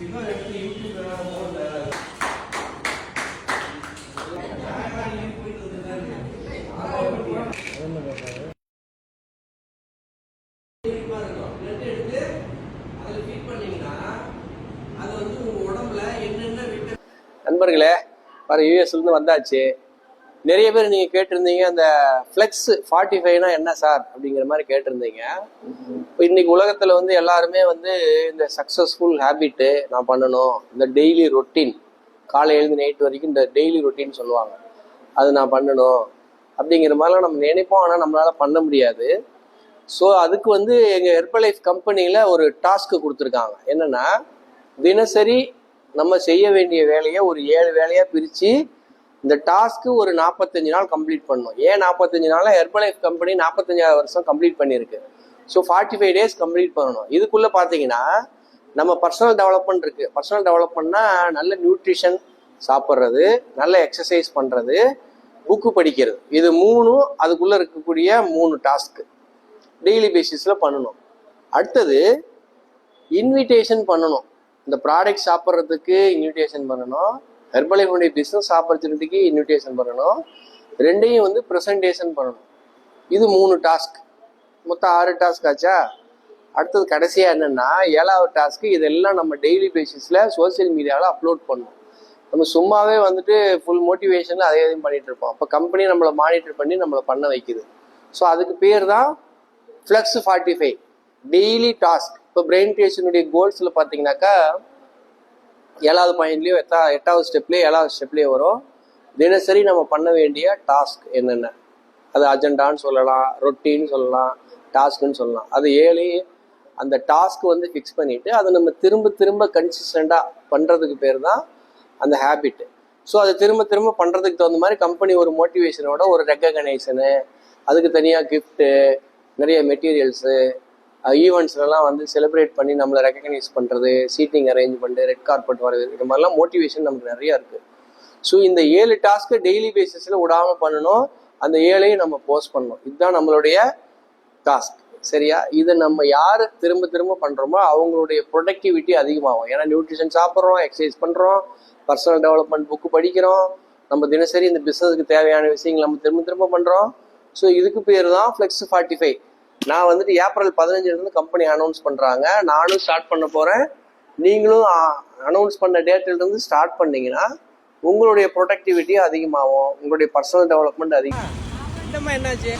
நண்பர்களே, பாரு யூஎஸ்லேருந்து வந்தாச்சு. நிறைய பேர் நீங்கள் கேட்டிருந்தீங்க அந்த ஃப்ளெக்ஸ் 45னா என்ன சார் அப்படிங்கிற மாதிரி கேட்டிருந்தீங்க. இப்போ இன்னைக்கு உலகத்தில் வந்து எல்லாருமே வந்து இந்த சக்ஸஸ்ஃபுல் ஹேபிட்டு நான் பண்ணணும், இந்த டெய்லி ரொட்டீன், காலையிலேருந்து நைட் வரைக்கும் இந்த டெய்லி ரொட்டீன் சொல்லுவாங்க, அது நான் பண்ணணும் அப்படிங்கிற மாதிரிலாம் நம்ம நினைப்போம். ஆனால் நம்மளால் பண்ண முடியாது. ஸோ அதுக்கு வந்து எங்கள் ஹெர்பலைஃப் கம்பெனியில் ஒரு டாஸ்க்கு கொடுத்துருக்காங்க. என்னென்னா, தினசரி நம்ம செய்ய வேண்டிய வேலையை ஒரு 7 வேலையாக பிரித்து இந்த டாஸ்க்கு ஒரு 45 நாள் கம்ப்ளீட் பண்ணணும். ஏன் 45 நாளில் ஹெர்பலைஃப் கம்பெனி 45ஆவது வருஷம் கம்ப்ளீட் பண்ணியிருக்கு. ஸோ 45 டேஸ் கம்ப்ளீட் பண்ணணும். இதுக்குள்ளே பார்த்தீங்கன்னா நம்ம பர்சனல் டெவலப்மெண்ட் இருக்குது. பர்சனல் டெவலப்மெண்ட்னா நல்ல நியூட்ரிஷன் சாப்பிட்றது, நல்ல எக்ஸசைஸ் பண்ணுறது, புக்கு படிக்கிறது. இது 3ம் அதுக்குள்ளே இருக்கக்கூடிய 3 டாஸ்க்கு டெய்லி பேசிஸில் பண்ணணும். அடுத்தது இன்விடேஷன் பண்ணணும். இந்த ப்ராடக்ட் சாப்பிட்றதுக்கு இன்விடேஷன் பண்ணணும், ஹெர்பலைஃபுடைய பிஸ்னஸ் ஆப்பர்ச்சுனிட்டிக்கு இன்விடேஷன் பண்ணணும், ரெண்டையும் வந்து ப்ரெசன்டேஷன் பண்ணணும். இது 3 டாஸ்க், மொத்தம் 6 டாஸ்க் ஆச்சா. அடுத்தது கடைசியாக என்னென்னா 7வது டாஸ்க்கு, இதெல்லாம் நம்ம டெய்லி பேசிஸில் சோசியல் மீடியாவில் அப்லோட் பண்ணணும். நம்ம சும்மாவே வந்துட்டு ஃபுல் மோட்டிவேஷனில் அதே எதுவும் பண்ணிகிட்டு இருப்போம். அப்போ கம்பெனி நம்மளை மானிட்டர் பண்ணி நம்மளை பண்ண வைக்குது. ஸோ அதுக்கு பேர் தான் ஃப்ளெக்ஸ் 45 டெய்லி டாஸ்க். இப்போ பிரெயின் கிரியேஷனுடைய கோல்ஸில் பார்த்தீங்கன்னாக்கா 7வது பாயிண்ட்லேயோ 8வது ஸ்டெப்லேயோ 7வது ஸ்டெப்லேயோ வரும், தினசரி நம்ம பண்ண வேண்டிய டாஸ்க் என்னென்ன. அது அஜெண்டான்னு சொல்லலாம், ரொட்டீன்னு சொல்லலாம், டாஸ்க்குன்னு சொல்லலாம். அது 7 அந்த டாஸ்க் வந்து ஃபிக்ஸ் பண்ணிவிட்டு அதை நம்ம திரும்ப திரும்ப கன்சிஸ்டண்ட்டாக பண்ணுறதுக்கு பேர் தான் அந்த ஹேபிட்டு. ஸோ அது திரும்ப திரும்ப பண்ணுறதுக்கு தகுந்த மாதிரி கம்பெனி ஒரு மோட்டிவேஷனோட ஒரு ரெக்கக்னைசனு, அதுக்கு தனியாக கிஃப்ட்டு, நிறைய மெட்டீரியல்ஸு, ஈவெண்ட்ஸ்லாம் வந்து செலிப்ரேட் பண்ணி நம்மளை ரெக்கக்னைஸ் பண்ணுறது, சீட்டிங் அரேஞ்ச்மெண்ட்டு, ரெட் கார்பெட் வரது, இது மாதிரிலாம் மோட்டிவேஷன் நமக்கு நிறையா இருக்குது. ஸோ இந்த 7 டாஸ்க்கு டெய்லி பேசிஸில் விடாமல் பண்ணணும். அந்த 7ஐயும் நம்ம போஸ்ட் பண்ணணும். இதுதான் நம்மளுடைய டாஸ்க், சரியா? இதை நம்ம யார் திரும்ப திரும்ப பண்ணுறோமோ அவங்களுடைய ப்ரொடக்டிவிட்டி அதிகமாகும். ஏன்னா நியூட்ரிஷன் சாப்பிட்றோம், எக்ஸசைஸ் பண்ணுறோம், பர்சனல் டெவலப்மெண்ட் புக்கு படிக்கிறோம், நம்ம தினசரி இந்த பிஸ்னஸுக்கு தேவையான விஷயங்கள் நம்ம திரும்ப திரும்ப பண்ணுறோம். ஸோ இதுக்கு பேர் தான் ஃப்ளெக்ஸ் 45. நான் வந்துட்டு ஏப்ரல் 15 கம்பெனி அனௌன்ஸ் பண்ணுறாங்க. நானும் ஸ்டார்ட் பண்ண போகிறேன். நீங்களும் அனௌன்ஸ் பண்ண டேட்டிலிருந்து ஸ்டார்ட் பண்ணிங்கன்னா உங்களுடைய ப்ரொடக்டிவிட்டி அதிகமாகும், உங்களுடைய பர்சனல் டெவலப்மெண்ட் அதிகம். என்னாச்சு?